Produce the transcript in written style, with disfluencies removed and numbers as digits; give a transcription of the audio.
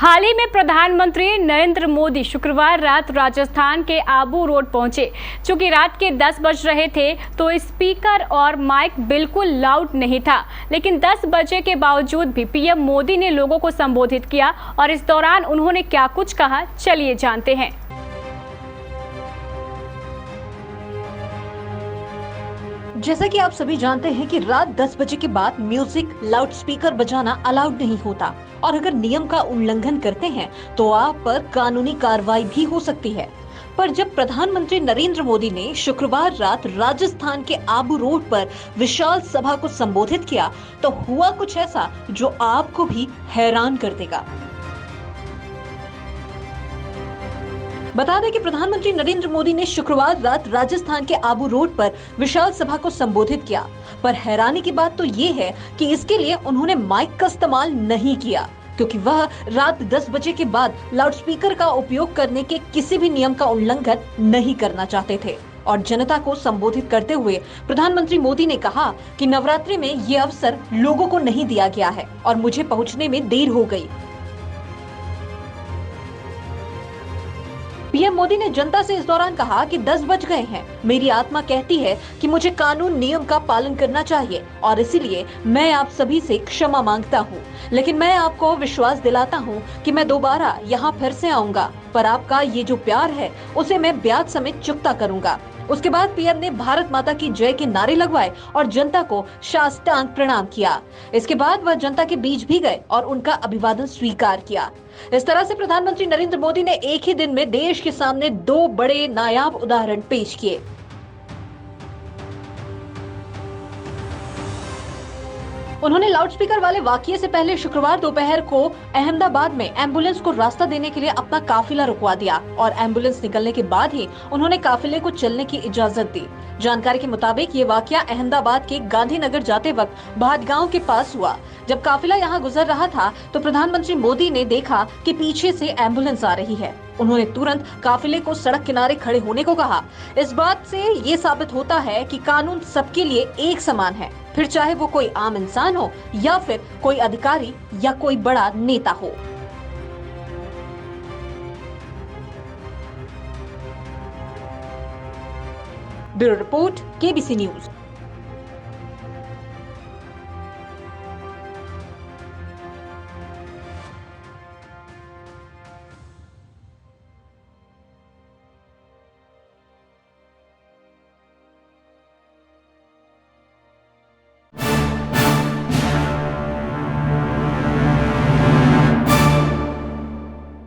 हाल ही में प्रधानमंत्री नरेंद्र मोदी शुक्रवार रात राजस्थान के आबू रोड पहुंचे। चूंकि रात के 10 बज रहे थे तो स्पीकर और माइक बिल्कुल लाउड नहीं था, लेकिन 10 बजे के बावजूद भी पीएम मोदी ने लोगों को संबोधित किया और इस दौरान उन्होंने क्या कुछ कहा, चलिए जानते हैं। जैसा कि आप सभी जानते हैं कि रात 10 बजे के बाद म्यूजिक लाउड स्पीकर बजाना अलाउड नहीं होता और अगर नियम का उल्लंघन करते हैं तो आप पर कानूनी कार्रवाई भी हो सकती है। पर जब प्रधानमंत्री नरेंद्र मोदी ने शुक्रवार रात राजस्थान के आबू रोड पर विशाल सभा को संबोधित किया तो हुआ कुछ ऐसा जो आपको भी हैरान कर देगा। बता दें कि प्रधानमंत्री नरेंद्र मोदी ने शुक्रवार रात राजस्थान के आबू रोड पर विशाल सभा को संबोधित किया, पर हैरानी की बात तो ये है कि इसके लिए उन्होंने माइक का इस्तेमाल नहीं किया, क्योंकि वह रात 10 बजे के बाद लाउडस्पीकर का उपयोग करने के किसी भी नियम का उल्लंघन नहीं करना चाहते थे। और जनता को संबोधित करते हुए प्रधानमंत्री मोदी ने कहा कि नवरात्रि में ये अवसर लोगों को नहीं दिया गया है और मुझे पहुंचने में देर हो गई। पीएम मोदी ने जनता से इस दौरान कहा कि 10 बज गए हैं, मेरी आत्मा कहती है कि मुझे कानून नियम का पालन करना चाहिए और इसीलिए मैं आप सभी से क्षमा मांगता हूँ, लेकिन मैं आपको विश्वास दिलाता हूँ कि मैं दोबारा यहाँ फिर से आऊंगा, पर आपका ये जो प्यार है उसे मैं ब्याज समेत चुकता करूंगा। उसके बाद पीएम ने भारत माता की जय के नारे लगवाए और जनता को साष्टांग प्रणाम किया। इसके बाद वह जनता के बीच भी गए और उनका अभिवादन स्वीकार किया। इस तरह से प्रधानमंत्री नरेंद्र मोदी ने एक ही दिन में देश के सामने 2 बड़े नायाब उदाहरण पेश किए। उन्होंने लाउडस्पीकर वाले वाकये से पहले शुक्रवार दोपहर को अहमदाबाद में एम्बुलेंस को रास्ता देने के लिए अपना काफिला रुकवा दिया और एम्बुलेंस निकलने के बाद ही उन्होंने काफिले को चलने की इजाजत दी। जानकारी के मुताबिक ये वाकया अहमदाबाद के गांधीनगर जाते वक्त भाटगांव के पास हुआ। जब काफिला यहाँ गुजर रहा था तो प्रधानमंत्री मोदी ने देखा कि पीछे से एम्बुलेंस आ रही है। उन्होंने तुरंत काफिले को सड़क किनारे खड़े होने को कहा। इस बात से ये साबित होता है कि कानून सबके लिए एक समान है, फिर चाहे वो कोई आम इंसान हो या फिर कोई अधिकारी या कोई बड़ा नेता हो। Bureau report, KBC news.